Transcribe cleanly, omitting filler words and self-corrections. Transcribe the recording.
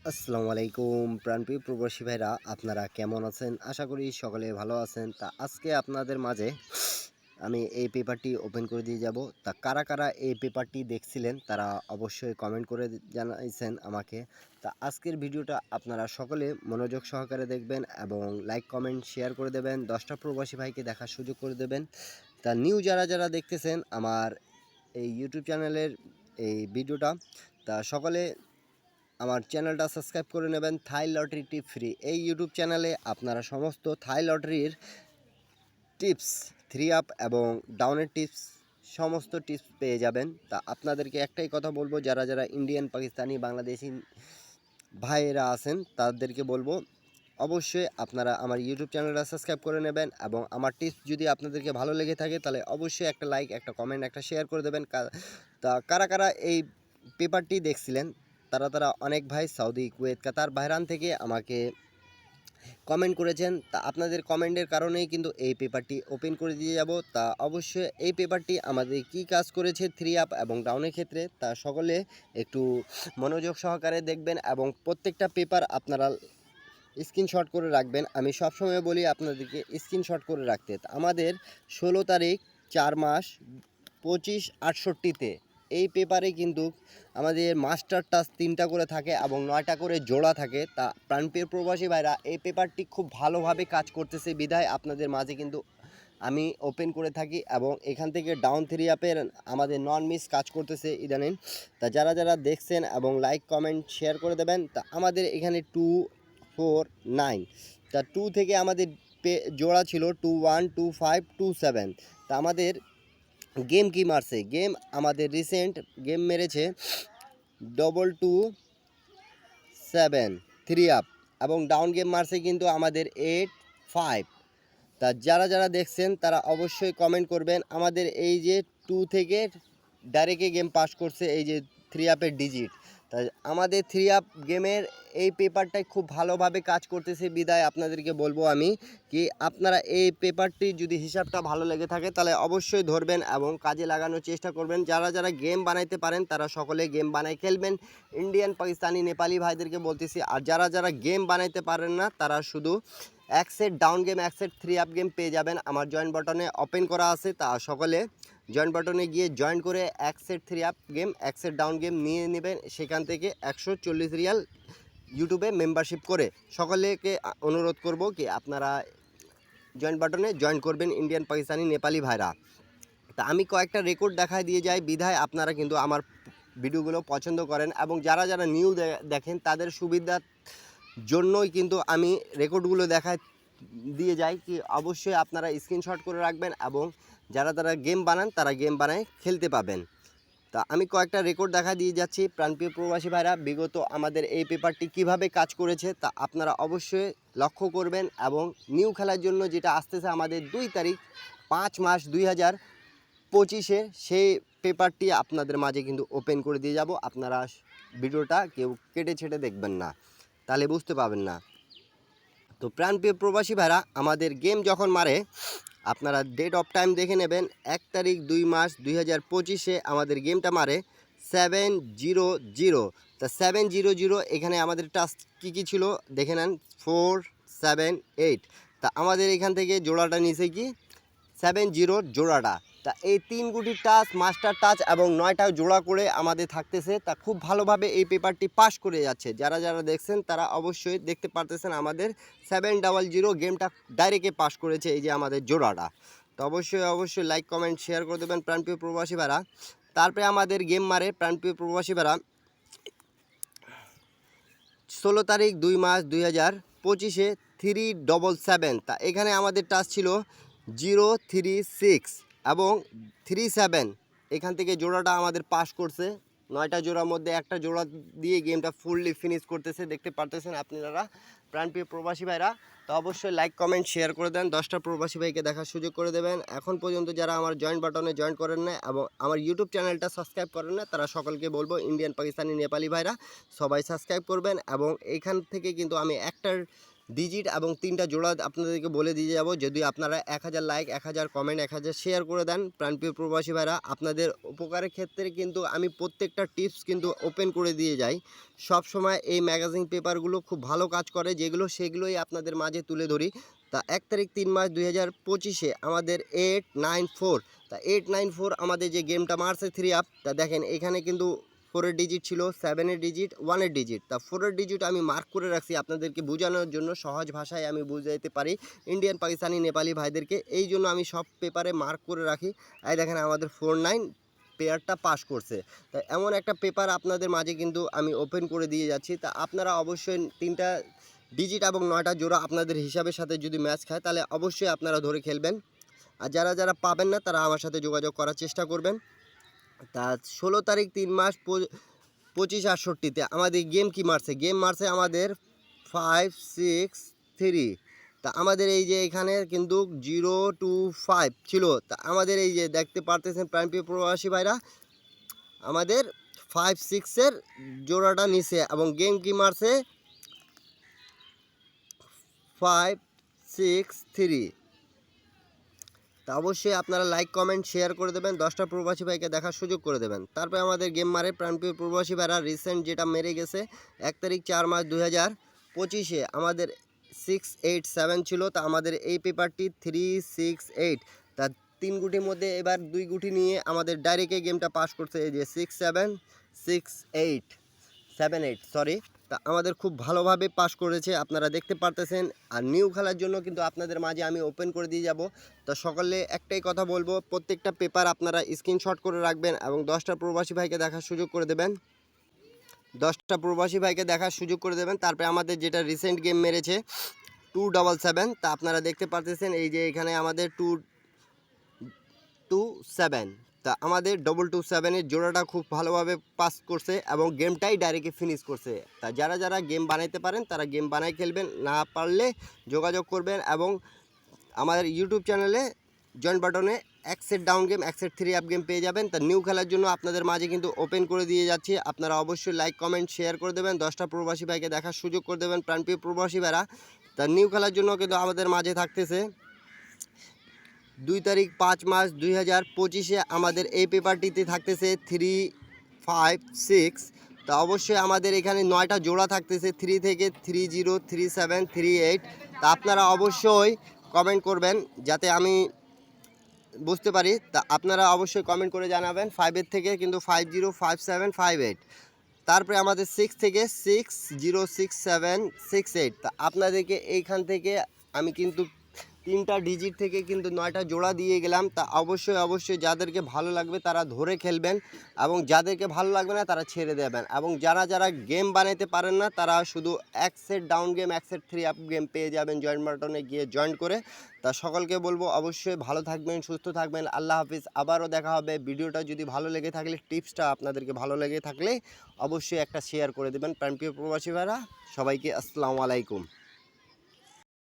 আসসালামু আলাইকুম প্রাণপ্রিয় প্রবাসী ভাইরা, আপনারা কেমন আছেন? আশা করি সকলে ভালো আছেন। তা আজকে আপনাদের মাঝে আমি এই পেপারটি ওপেন করে দিয়ে যাব। তা কারা কারা এই পেপারটি দেখছিলেন তারা অবশ্যই কমেন্ট করে জানাইছেন আমাকে। তা আজকের ভিডিওটা আপনারা সকলে মনোযোগ সহকারে দেখবেন এবং লাইক কমেন্ট শেয়ার করে দেবেন, 10টা প্রবাসী ভাইকে দেখার সুযোগ করে দেবেন। তা নিউ যারা যারা দেখতেছেন আমার এই ইউটিউব চ্যানেলের এই ভিডিওটা, তা সকলে আমার চ্যানেলটা সাবস্ক্রাইব করে নেবেন। থাই লটারি টিপ ফ্রি এই ইউটিউব চ্যানেলে আপনারা সমস্ত থাই লটারির টিপস, থ্রি আপ এবং ডাউনের টিপস, সমস্ত টিপস পেয়ে যাবেন। তা আপনাদেরকে একটাই কথা বলবো, যারা যারা ইন্ডিয়ান, পাকিস্তানি, বাংলাদেশি ভাইয়েরা আছেন তাদেরকে বলবো অবশ্যই আপনারা আমার ইউটিউব চ্যানেলটা সাবস্ক্রাইব করে নেবেন এবং আমার টিপস যদি আপনাদেরকে ভালো লেগে থাকে তাহলে অবশ্যই একটা লাইক, একটা কমেন্ট, একটা শেয়ার করে দেবেন। তা কারা কারা এই পেপারটি দেখছিলেন তারা তারা অনেক ভাই সৌদি, কুয়েত, কাতার, বাহরান থেকে আমাকে কমেন্ট করেছেন। তা আপনাদের কমেন্টের কারণেই কিন্তু এই পেপারটি ওপেন করে দিয়ে যাব। তা অবশ্যই এই পেপারটি আমাদের কি কাজ করেছে থ্রি আপ এবং ডাউনের ক্ষেত্রে তা সকলে একটু মনোযোগ সহকারে দেখবেন এবং প্রত্যেকটা পেপার আপনারা স্ক্রিনশট করে রাখবেন। আমি সবসময় বলি আপনাদেরকে স্ক্রিনশট করে রাখতে। আমাদের 16 তারিখ 4 মাস 25/68-তে এই পেপারে কিন্তু আমাদের মাস্টার টাচ 3টা করে থাকে এবং 9টা করে জোড়া থাকে। তা প্রাণপ্রিয় প্রবাসী ভাইরা, এই পেপারটি খুব ভালোভাবে কাজ করতেছে বিধায় আপনাদের মাঝে কিন্তু আমি ওপেন করে থাকি এবং এখান থেকে ডাউন থ্রি আপের আমাদের নন মিস কাজ করতেছে ইদানিং। তা যারা যারা দেখছেন এবং লাইক কমেন্ট শেয়ার করে দেবেন। তা আমাদের এখানে 2 4 9, তা 2 থেকে আমাদের জোড়া ছিল 2 1 2 5 2 7। তা আমাদের গেম কি মারছে, গেম আমাদের রিসেন্ট গেম মেরেছে 2 2 7 থ্রি আপ এবং ডাউন গেম মারছে কিন্তু আমাদের 8 5। তা যারা যারা দেখছেন তারা অবশ্যই কমেন্ট করবেন। আমাদের এই যে 2 থেকে ডাইরেক্টে গেম পাস করছে এই যে থ্রি আপের ডিজিট। তা আমাদের থ্রি আপ গেমের এই পেপারটাই খুব ভালোভাবে কাজ করতেছে বিদায় আপনাদেরকে বলবো আমি কি আপনারা এই পেপারটি যদি হিসাবটা ভালো লেগে থাকে তাহলে অবশ্যই ধরবেন এবং কাজে লাগানোর চেষ্টা করবেন। যারা যারা গেম বানাইতে পারেন তারা সকলে গেম বানাই খেলবেন। ইন্ডিয়ান, পাকিস্তানি, নেপালি ভাইদেরকে বলতেছি, আর যারা যারা গেম বানাইতে পারেন না তারা শুধু এক সেট ডাউন গেম, এক সেট থ্রি আপ গেম পেয়ে যাবেন। আমার জয়েন বাটনে ওপেন করা আছে, তা সকলে জয়েন বাটনে গিয়ে জয়েন করে এক সেট থ্রি আপ গেম, এক সেট ডাউন গেম নিয়ে নেবেন। সেখান থেকে 140 রিয়াল ইউটিউবে মেম্বারশিপ করে সকলেকে অনুরোধ করব কি আপনারা জয়েন বাটনে জয়েন করবেন ইন্ডিয়ান, পাকিস্তানি, নেপালি ভাইরা। তা আমি কয়েকটা রেকর্ড দেখায় দিয়ে যাই বিধায় আপনারা কিন্তু আমার ভিডিওগুলো পছন্দ করেন এবং যারা যারা নিউ দেখেন তাদের সুবিধার জন্যই কিন্তু আমি রেকর্ডগুলো দেখায় দিয়ে যাই কি অবশ্যই আপনারা স্ক্রিনশট করে রাখবেন এবং যারা যারা গেম বানান তারা গেম বানায় খেলতে পাবেন। তা আমি কয়েকটা রেকর্ড দেখা দিয়ে যাচ্ছি প্রাণপ্রিয় প্রবাসী ভাইরা, বিগত আমাদের এই পেপারটি কিভাবে কাজ করেছে তা আপনারা অবশ্যই লক্ষ্য করবেন এবং নিউ খেলার জন্য যেটা আসতেছে আমাদের 2 তারিখ 5 মাস 2025-এ সেই পেপারটি আপনাদের মাঝে কিন্তু ওপেন করে দিয়ে যাব। আপনারা ভিডিওটা কেউ কেটে ছেটে দেখবেন না, তাহলে বুঝতে পাবেন না। তো প্রাণপ্রিয় প্রবাসী ভাইরা, আমাদের গেম যখন মারে আপনারা ডেট অফ টাইম দেখে নেবেন। 1 তারিখ 2 মাস 2025-এ আমাদের গেমটা মারে 700। তা 700 এখানে আমাদের টাস্ক কী ছিল দেখে নেন, 4 7 8। তা আমাদের এখান থেকে জোড়াটা নিচে কি 70 জোড়াটা। তা এই 3 গুটি টাচ, মাস্টার টাচ এবং 9টা জোড়া করে আমাদের থাকতেছে। তা খুব ভালোভাবে এই পেপারটি পাস করে যাচ্ছে। যারা যারা দেখছেন তারা অবশ্যই দেখতে পারতেছেন আমাদের 700 গেমটা ডাইরেক্টে পাস করেছে এই যে আমাদের জোড়াটা। তো অবশ্যই লাইক কমেন্ট শেয়ার করে দেবেন প্রাণপ্রিয় প্রবাসী ভাড়া। তারপরে আমাদের গেম মারে প্রাণপ্রিয় প্রবাসী ভাড়া 16 তারিখ 2 মাস 2025-এ 377। তা এখানে আমাদের টাচ ছিল 036 এবং 37। এখান থেকে জোড়াটা আমাদের পাস করছে। 9টা জোড়ার মধ্যে একটা জোড়া দিয়ে গেমটা ফুললি ফিনিশ করতেছে, দেখতে পারতেছেন আপনারা প্রাণপ্রিয় প্রবাসী ভাইরা। তো অবশ্যই লাইক কমেন্ট শেয়ার করে দেন, 10টা প্রবাসী ভাইকে দেখার সুযোগ করে দেবেন। এখন পর্যন্ত যারা আমার জয়েন বাটনে জয়েন করেন না এবং আমার ইউটিউব চ্যানেলটা সাবস্ক্রাইব করেন না তারা সকলকে বলবো ইন্ডিয়ান, পাকিস্তানি, নেপালি ভাইরা সবাই সাবস্ক্রাইব করবেন এবং এইখান থেকে কিন্তু আমি একটার ডিজিট এবং 3টা জোড়া আপনাদেরকে বলে দিয়ে যাব। যদি আপনারা 1000 লাইক, 1000 কমেন্ট, 1000 শেয়ার করে দেন প্রাণপ্রিয় প্রবাসী ভাইরা, আপনাদের উপকারের ক্ষেত্রে কিন্তু আমি প্রত্যেকটা টিপস কিন্তু ওপেন করে দিয়ে যাই। সব সময় এই ম্যাগাজিন পেপারগুলো খুব ভালো কাজ করে, সেগুলোই আপনাদের মাঝে তুলে ধরি। তা 1 তারিখ 3 মাস 2025-এ আমাদের 894, তা 894 আমাদের যে গেমটা মারছে 3 আপ, তা দেখেন এখানে কিন্তু 4-এর ডিজিট ছিল, 7-এর ডিজিট, 1-এর ডিজিট। তা 4-এর ডিজিট আমি মার্ক করে রাখছি আপনাদেরকে বোঝানোর জন্য, সহজ ভাষায় আমি বুঝাইতে পারি ইন্ডিয়ান, পাকিস্তানি, নেপালি ভাইদেরকে, এই জন্য আমি সব পেপারে মার্ক করে রাখি। এই দেখেন আমাদের 49 পেয়ারটা পাস করছে। তা এমন একটা পেপার আপনাদের মাঝে কিন্তু আমি ওপেন করে দিয়ে যাচ্ছি। তা আপনারা অবশ্যই 3টা ডিজিট এবং 9টা জোড়া আপনাদের হিসাবের সাথে যদি ম্যাচ খায় তাহলে অবশ্যই আপনারা ধরে খেলবেন। আর যারা যারা পাবেন না তারা আমার সাথে যোগাযোগ করার চেষ্টা করবেন। তা 16 তারিখ 3 মাস 2568-তে আমাদের গেম কি মারছে? গেম মারছে আমাদের 563। তা আমাদের এই যে এখানে কিন্তু 025 ছিল। তা আমাদের এই যে দেখতে পারতেছেন প্রাণপ্রিয় প্রবাসী ভাইরা, আমাদের 56-এর জোড়াটা নিছে এবং গেম কি মারছে 563। তা অবশ্যই আপনারা লাইক, কমেন্ট, শেয়ার করে দেবেন, 10টা প্রবাসী ভাইকে দেখার সুযোগ করে দেবেন। তারপরে আমাদের গেম মারে প্রাণপ্রিয় প্রবাসী ভাইরা রিসেন্ট যেটা মেরে গেছে 1 তারিখ 4 মাস 2025-এ আমাদের 687 ছিল। তা আমাদের এই পেপারটি 368, তা 3 গুটির মধ্যে এবার 2 গুটি নিয়ে আমাদের ডাইরেক্টে গেমটা পাস করছে, এই যে 78 সরি। তা আমাদের খুব ভালোভাবে পাস করেছে, আপনারা দেখতে পারতেছেন। আর নিউ খেলার জন্য কিন্তু আপনাদের মাঝে আমি ওপেন করে দিয়ে যাব। তো সকলে একটাই কথা বলবো, প্রত্যেকটা পেপার আপনারা স্ক্রিনশট করে রাখবেন এবং 10টা প্রবাসী ভাইকে দেখার সুযোগ করে দেবেন। 10টা প্রবাসী ভাইকে দেখার সুযোগ করে দেবেন। তারপরে আমাদের যেটা রিসেন্ট গেম মেরেছে 277, তা আপনারা দেখতে পারতেছেন এই যে এখানে আমাদের 227, তা আমাদের 227-এর জোড়াটা খুব ভালোভাবে পাস করছে এবং গেমটাই ডাইরেক্টে ফিনিশ করছে। তা যারা যারা গেম বানাইতে পারেন তারা গেম বানাই খেলবেন, না পারলে যোগাযোগ করবেন এবং আমাদের ইউটিউব চ্যানেলে জয়েন্ট বাটনে 1 set down game, 1 set 3 up game পেয়ে যাবেন। তা নিউ খেলার জন্য আপনাদের মাঝে কিন্তু ওপেন করে দিয়ে যাচ্ছি, আপনারা অবশ্যই লাইক, কমেন্ট, শেয়ার করে দেবেন, 10টা প্রবাসী ভাইকে দেখার সুযোগ করে দেবেন প্রাণপ্রিয় প্রবাসী ভাইরা। তা নিউ খেলার জন্য কিন্তু আমাদের মাঝে থাকতেছে 2 তারিখ 5 মাস 2025-এ আমাদের এই পেপারটিতে থাকতেছে 356। তা অবশ্যই আমাদের এখানে 9টা জোড়া থাকতেছে 3 থেকে 30, 37, 38। তা আপনারা অবশ্যই কমেন্ট করবেন যাতে আমি বুঝতে পারি। তা আপনারা অবশ্যই কমেন্ট করে জানাবেন 5-এর থেকে কিন্তু 50, 57, 58। তারপরে আমাদের 6 থেকে 606768। তা আপনাদেরকে এইখান থেকে আমি কিন্তু 3টা ডিজিট থেকে কিন্তু 9টা জোড়া দিয়ে গেলাম। তা অবশ্যই যাদেরকে ভালো লাগবে তারা ধরে খেলবেন এবং যাদেরকে ভালো লাগবে না তারা ছেড়ে দেবেন। এবং যারা যারা গেম বানাইতে পারেন না তারা শুধু 1 set down game, 1 set 3 up game পেয়ে যাবেন জয়েন্ট বাটনে গিয়ে জয়েন করে। তা সকলকে বলবো অবশ্যই ভালো থাকবেন, সুস্থ থাকবেন। আল্লাহ হাফিজ, আবারও দেখা হবে। ভিডিওটা যদি ভালো লেগে থাকলে, টিপসটা আপনাদেরকে ভালো লেগে থাকলে অবশ্যই একটা শেয়ার করে দেবেন প্রাণপ্রিয় প্রবাসী ভাইরা। সবাইকে আসসালামু আলাইকুম।